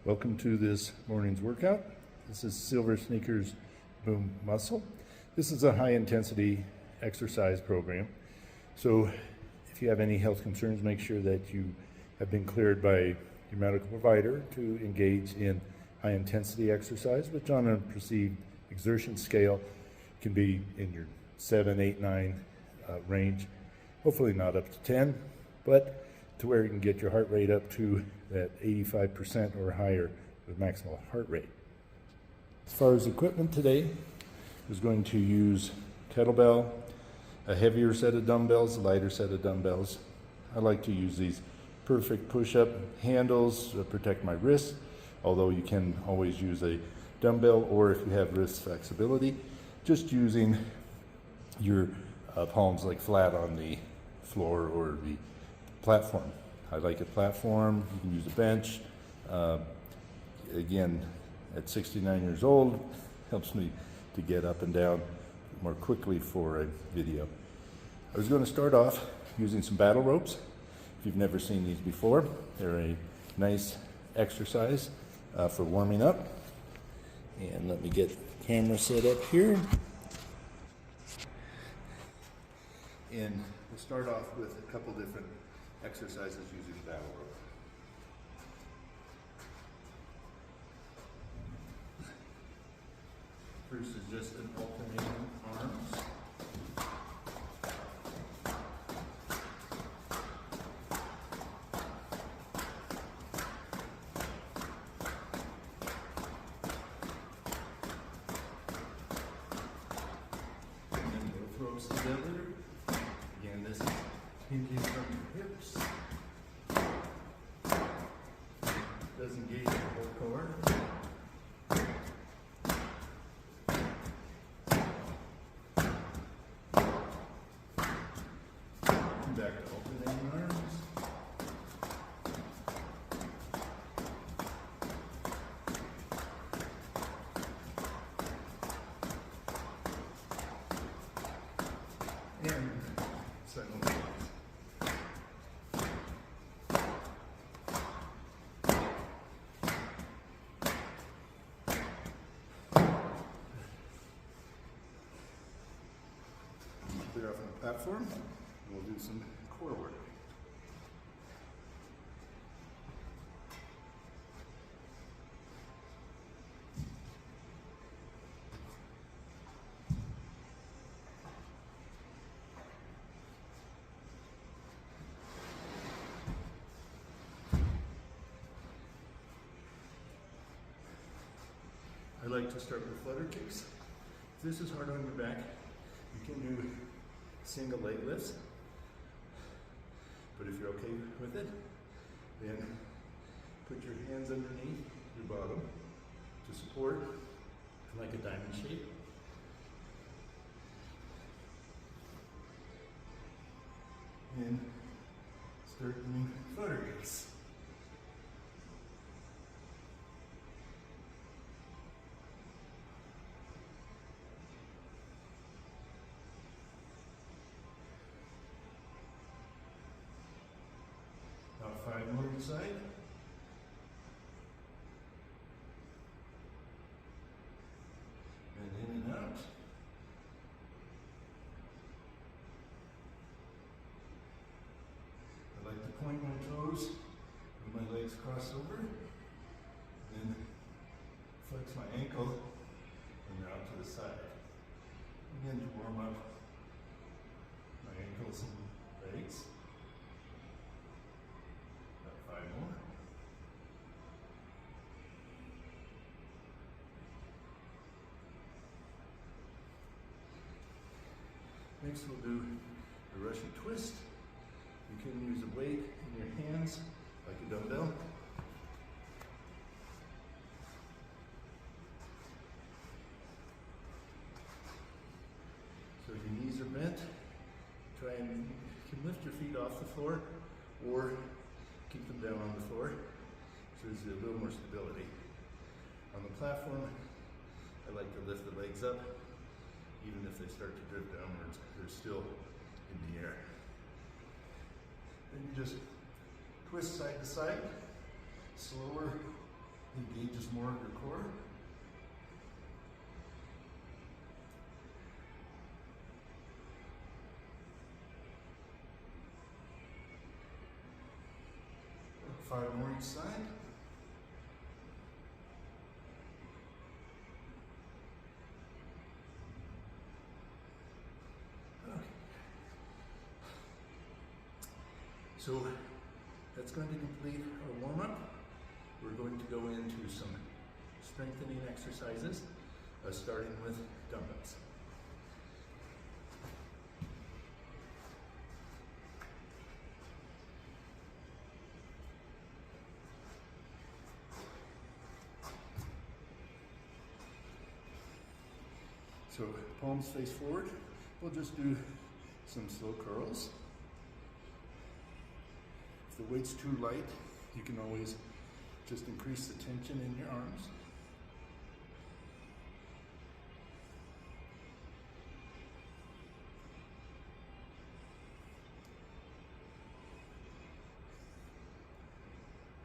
Welcome to this morning's workout. This is Silver Sneakers Boom Muscle. This is a high intensity exercise program. So if you have any health concerns, make sure that you have been cleared by your medical provider to engage in high intensity exercise, which on a perceived exertion scale can be in your 7, 8, 9 range. Hopefully not up to 10, but to where you can get your heart rate up to that 85% or higher of maximal heart rate. As far as equipment today, I was going to use kettlebell, a heavier set of dumbbells, a lighter set of dumbbells. I like to use these perfect push-up handles to protect my wrists, although you can always use a dumbbell, or if you have wrist flexibility, just using your palms like flat on the floor or the platform. I like a platform. You can use a bench. Again, at 69 years old, helps me to get up and down more quickly for a video. I was going to start off using some battle ropes. If you've never seen these before, they're a nice exercise for warming up. And let me get the camera set up here. And we'll start off with a couple different exercises using battle rope. First is just an alternating arms. And then both ropes together. Again, this is hinging from your hips. Does engage the whole core. And back to alternating arms. And second one. Clear off on the platform, and we'll do some core work. I like to start with flutter kicks. If this is hard on your back, you can do single leg lifts, but if you're okay with it, then put your hands underneath your bottom to support like a diamond shape. And start doing flutter kicks. About 5 more inside. And in and out. I like to point my toes when my legs cross over. Then flex my ankle and out to the side. Again, to warm up my ankles and legs. More. Next we'll do a Russian twist. You can use a weight in your hands like a dumbbell. So if your knees are bent, try and you can lift your feet off the floor or keep them down on the floor, so there's a little more stability. On the platform, I like to lift the legs up, even if they start to drift downwards, they're still in the air. Then you just twist side to side, slower engages more of your core. Five more each side. Okay. So that's going to complete our warm-up. We're going to go into some strengthening exercises, starting with dumbbells. So palms face forward. We'll just do some slow curls. If the weight's too light, you can always just increase the tension in your arms.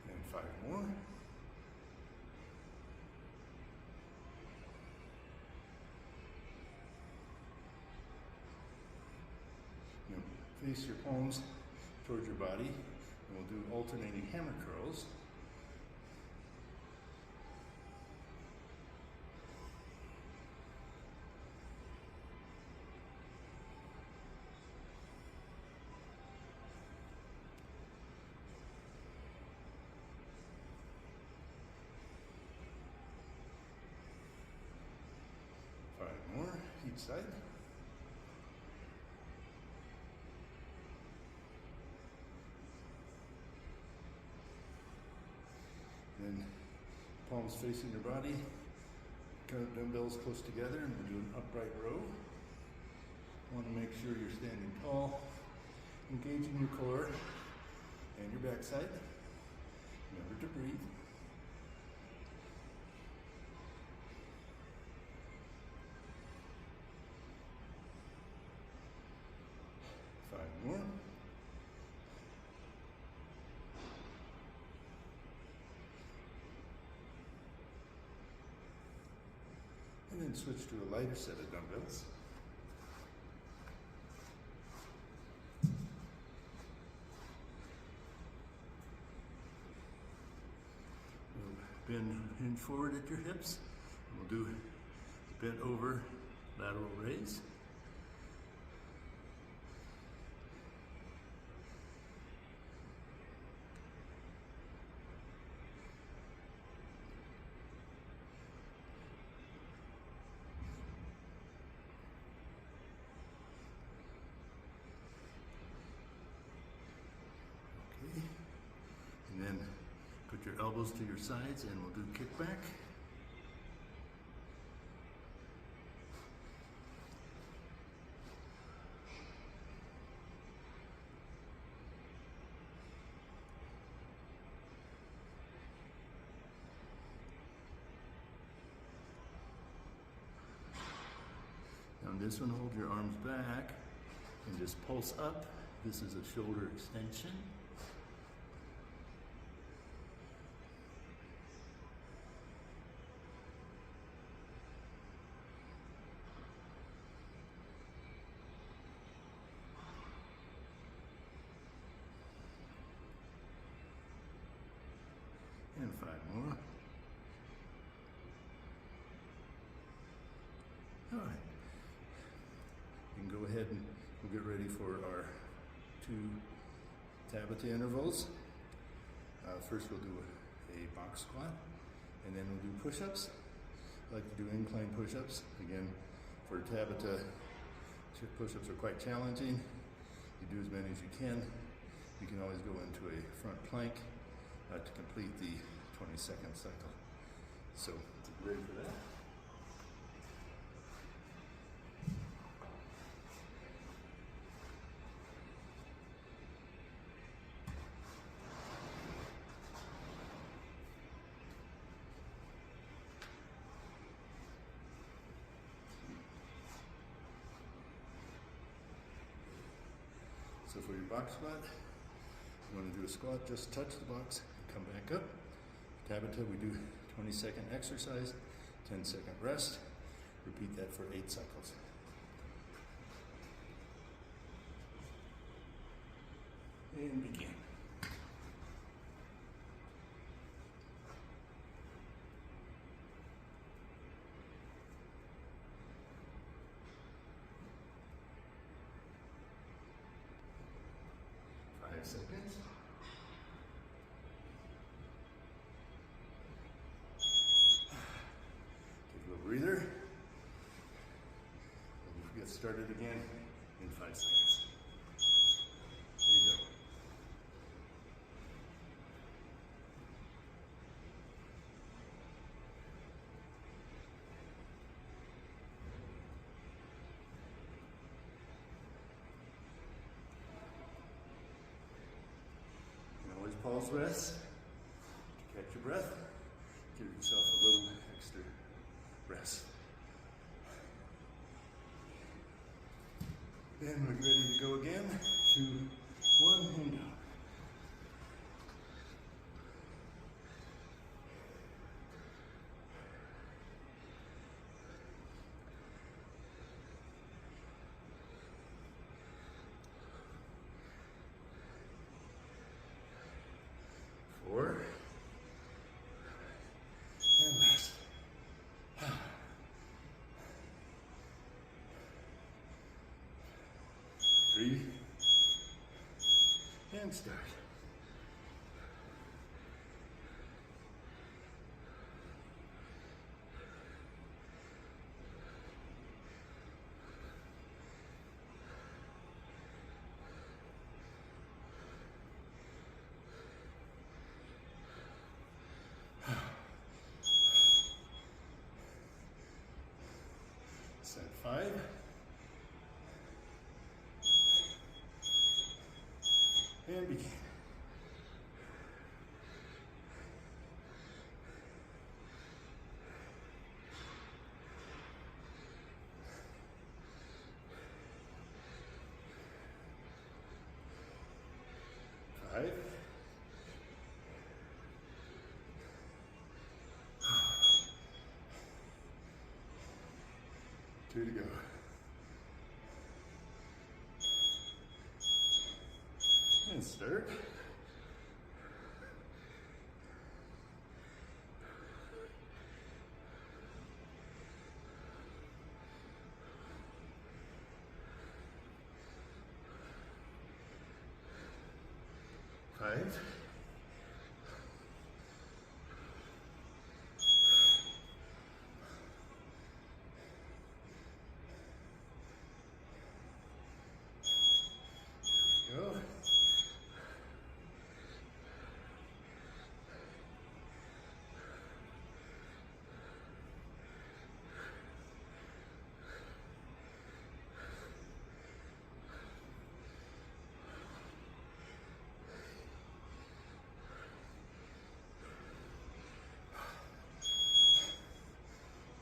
And 5 more. Now, face your palms towards your body, and we'll do alternating hammer curls. More each side. Then palms facing your body, kind of dumbbells close together, and we'll do an upright row. Want to make sure you're standing tall, engaging your core and your backside. Remember to breathe. More. And then switch to a lighter set of dumbbells. We'll bend hinge forward at your hips. We'll do bent over lateral raise. And then put your elbows to your sides and we'll do kickback. Now on this one, hold your arms back and just pulse up. This is a shoulder extension. And 5 more. All right. You can go ahead and we'll get ready for our 2 Tabata intervals. First we'll do a box squat, and then we'll do push-ups. I like to do incline push-ups. Again, for Tabata, push-ups are quite challenging. You do as many as you can. You can always go into a front plank to complete the 20-second cycle. So, ready for that? So for your box squat, you want to do a squat, just touch the box, come back up, Tabata, we do 20-second exercise, 10-second rest. Repeat that for 8 cycles. And begin. Five seconds. Take a little breather. And we'll get started again in 5 seconds. There you go. Pause rest, catch your breath, give yourself a little extra rest. Then we're ready to go again. 2, 1, and go. Four, and rest. 3, and start. 5, and begin. 5, 2 to go. And start. 5,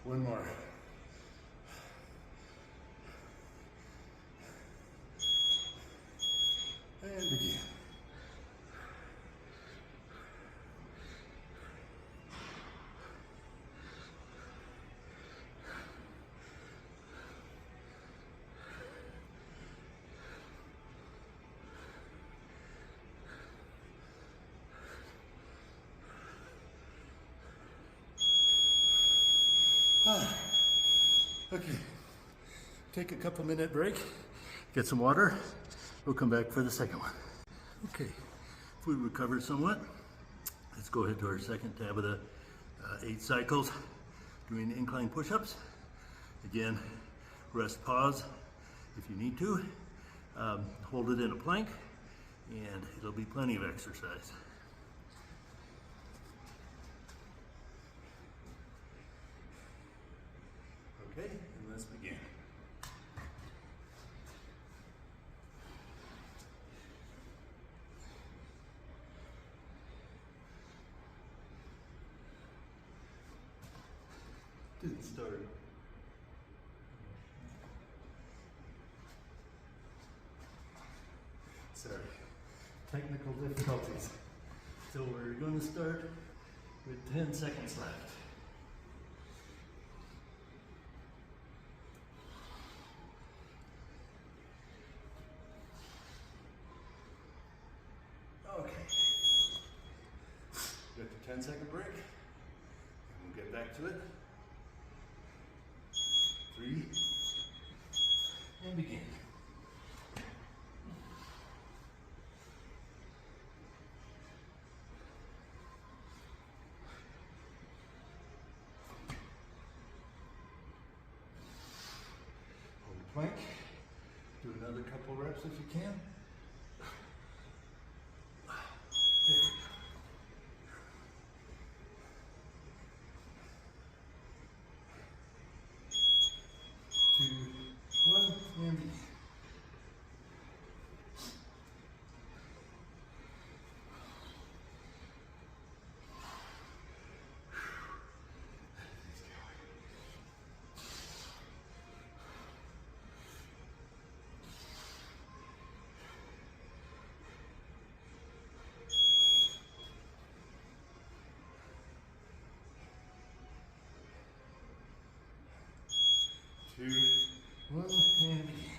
1 more. And begin. Okay, take a couple minute break, get some water, we'll come back for the second one. Okay, if we recover somewhat, let's go ahead to our second Tabata 8 cycles, doing incline push-ups. Again, rest, pause if you need to, hold it in a plank, and it'll be plenty of exercise. Okay, and let's begin. Didn't start. Sorry, technical difficulties. So we're going to start with 10 seconds left. Okay. Got the 10-second break, and we'll get back to it. 3, and begin. Hold the plank. Do another couple reps if you can. There we go. 2, 1, and begin. Two, one, and begin.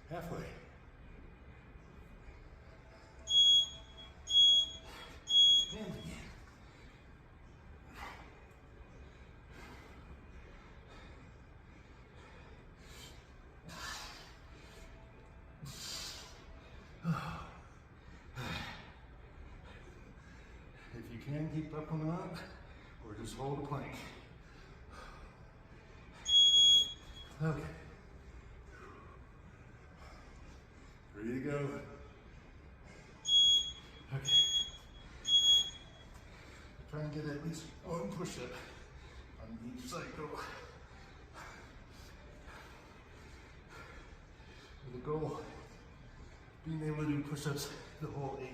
Halfway. And begin. If you can, keep up on up, or just hold a plank. Okay. Ready to go. Okay. Try and get at least one push-up on each cycle. With the goal, being able to do push-ups the whole 8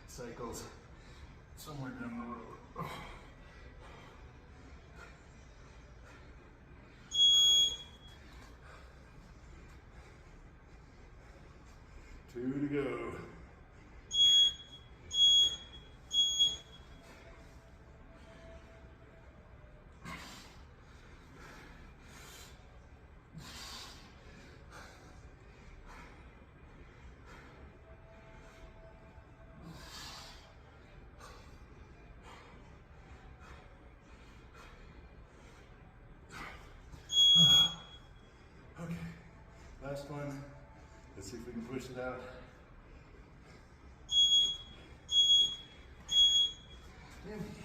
cycles somewhere down the road. 2 to go. Okay, last one. Let's see if we can push it out. And begin.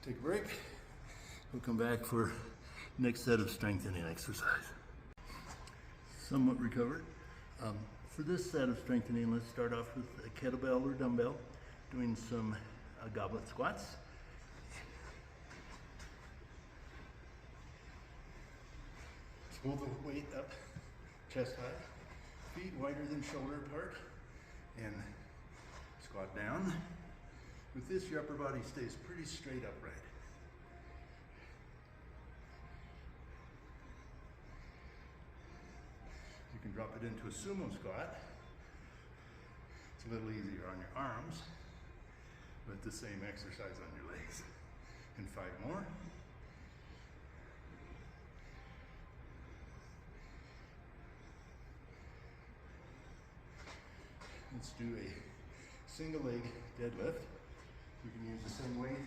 Take a break. We'll come back for next set of strengthening exercise. Somewhat recovered. For this set of strengthening, let's start off with a kettlebell or dumbbell, doing some goblet squats. Just hold the weight up, chest high, feet wider than shoulder apart, and squat down. With this, your upper body stays pretty straight upright. You can drop it into a sumo squat. It's a little easier on your arms, but the same exercise on your legs. And 5 more. Let's do a single leg deadlift. You can use the same weight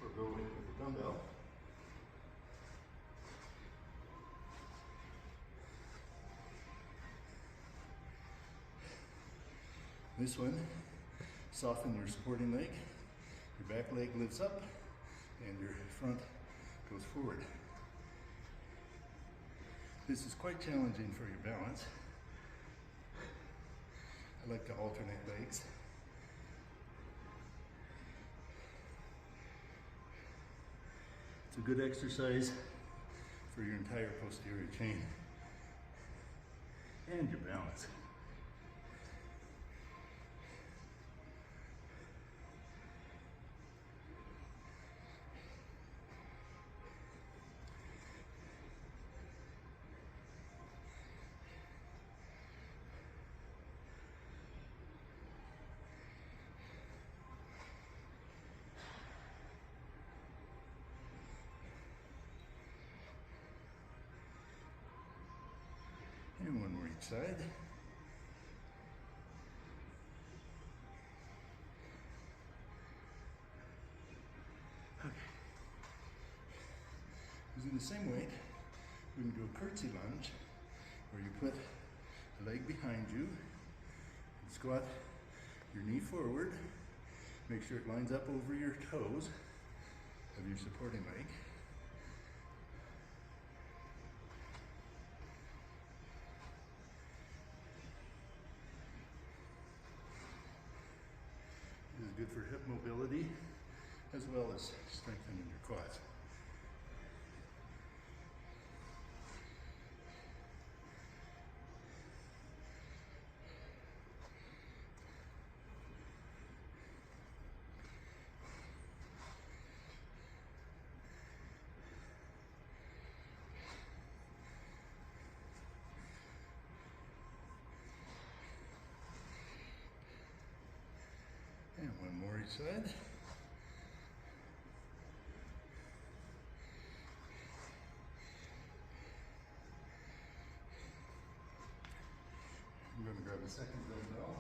or go with the dumbbell. This one, soften your supporting leg. Your back leg lifts up and your front goes forward. This is quite challenging for your balance. I like to alternate legs. It's a good exercise for your entire posterior chain and your balance. And one more each side. Okay. Using the same weight, we can do a curtsy lunge where you put a leg behind you and squat your knee forward. Make sure it lines up over your toes of your supporting leg. This is good for hip mobility as well as strengthening your quads. And one more each side. I'm going to grab a second dumbbell.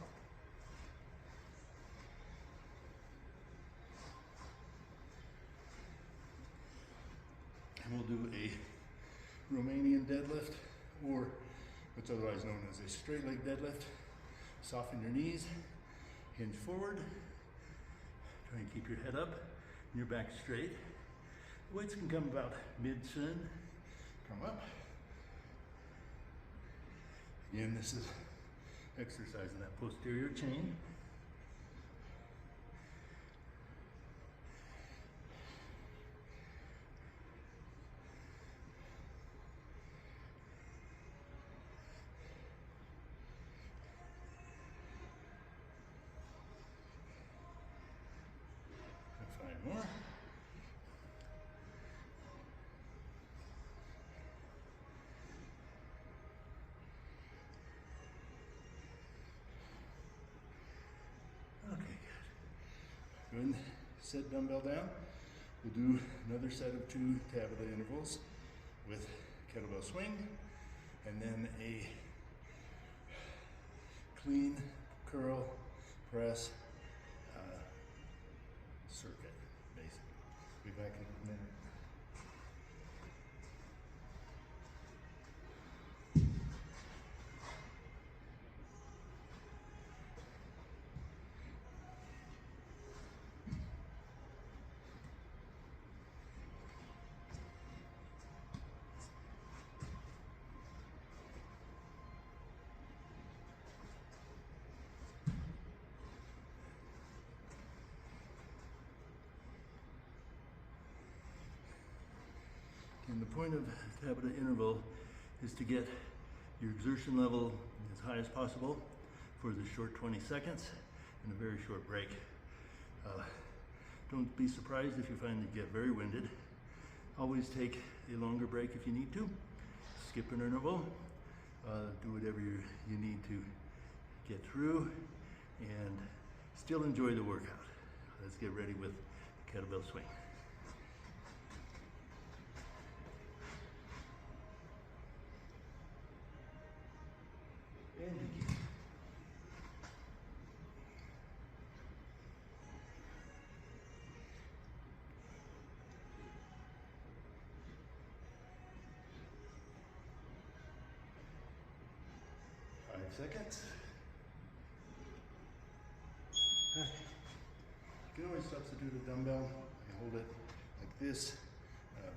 And we'll do a Romanian deadlift, or what's otherwise known as a straight leg deadlift. Soften your knees, hinge forward. Try and keep your head up and your back straight. The weights can come about mid-chin. Come up. Again, this is exercising that posterior chain. And 5 more. Okay, good. Go ahead and set dumbbell down. We'll do another set of 2 Tabata intervals with kettlebell swing, and then a clean curl press circuit, basically. Be back in a minute. And the point of Tabata interval is to get your exertion level as high as possible for the short 20 seconds and a very short break. Don't be surprised if you find that you get very winded. Always take a longer break if you need to. Skip an interval. Do whatever you need to get through and still enjoy the workout. Let's get ready with kettlebell swing. And begin. Seconds. You can always substitute a dumbbell and hold it like this,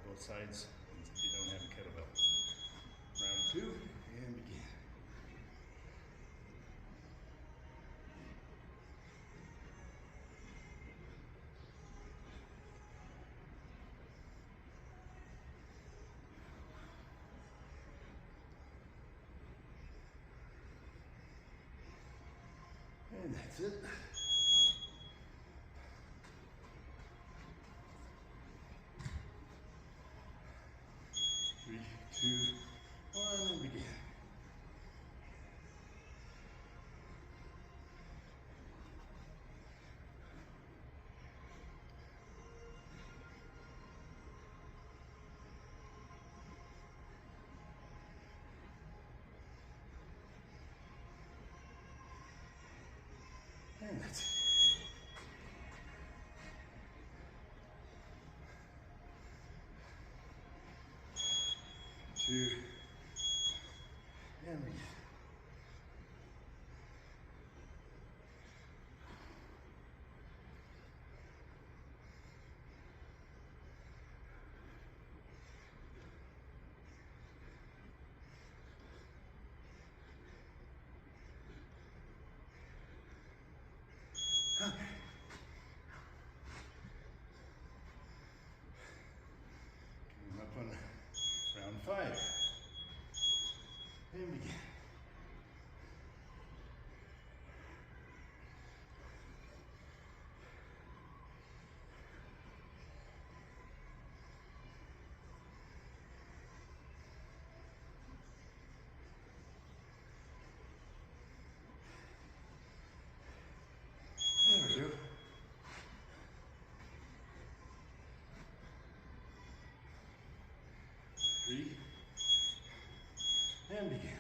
both sides, if you don't have a kettlebell. Round 2, and begin. And that's it. 3, 2, 1, and begin. And that's it. 2, and begin. Okay. Coming up on round 5. And begin. There we go. Three, and begin.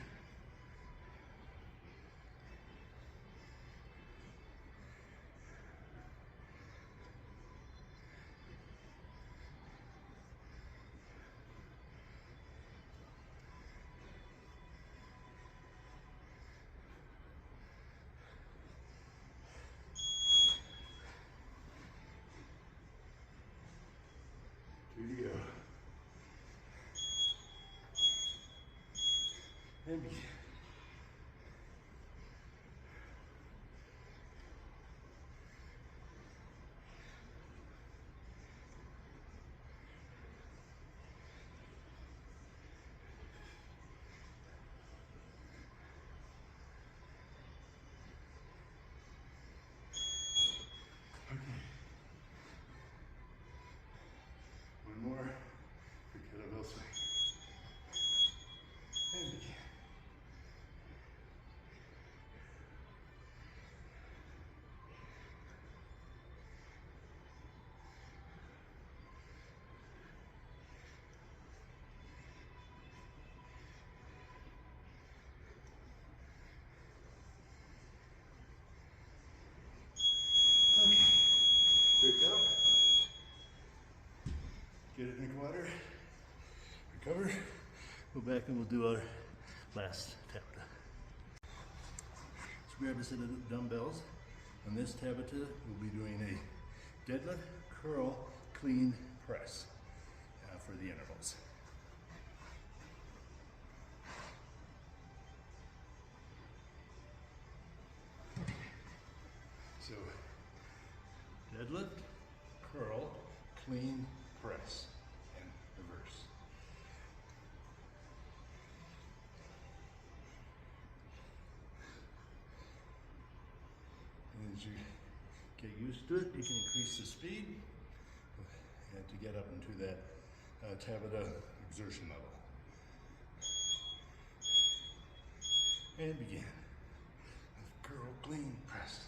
Two to go. And begin. Okay. One more for kettlebell swing. And begin. Okay. Break up. Get a drink of water. Recover. Go back and we'll do our last Tabata. So grab a set of dumbbells. On this Tabata, we'll be doing a deadlift, curl, clean, press for the intervals. So deadlift, curl, clean, press, and reverse. And as you get used to it, you can increase the speed to get up into that Tabata exertion level. And begin. Curl, clean, press.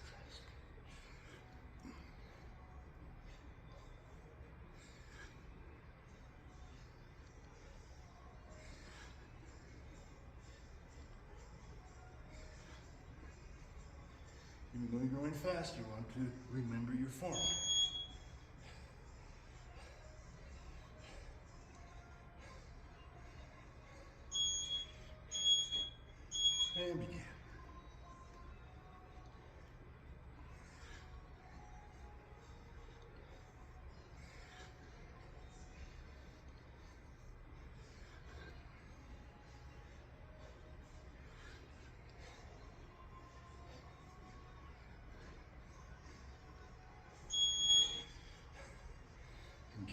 Even when you're going fast, you want to remember your form. And begin.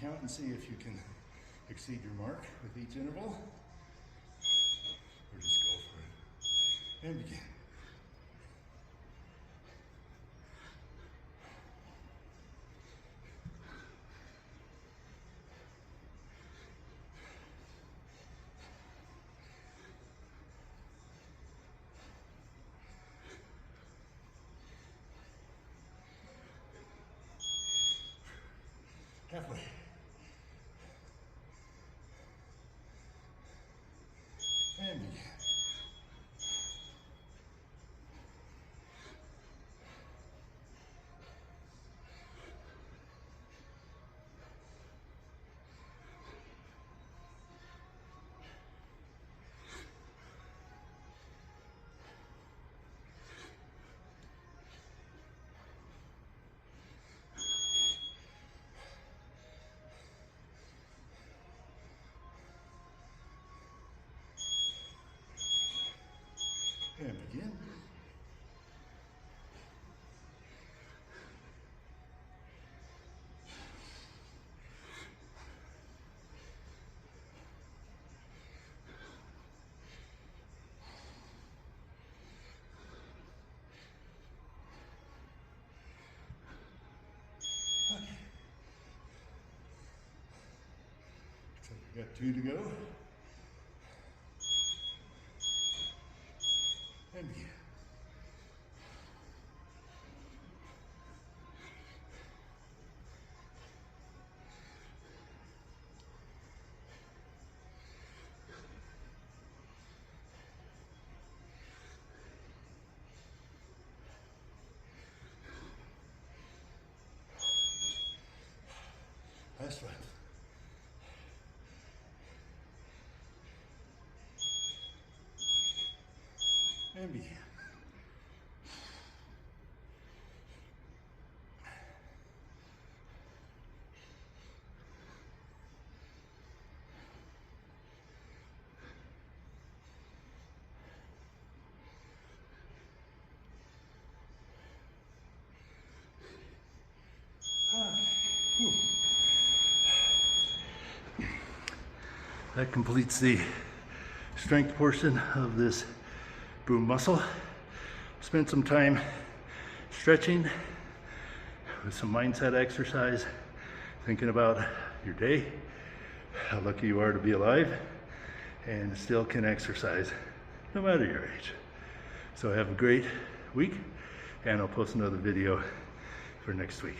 count and see if you can exceed your mark with each interval, or just go for it. And begin. Halfway. And begin. And begin. Okay. So we got 2 to go. And begin. Last one. And begin. That completes the strength portion of this boom muscle. Spent some time stretching with some mindset exercise, thinking about your day, how lucky you are to be alive, and still can exercise no matter your age. So have a great week, and I'll post another video for next week.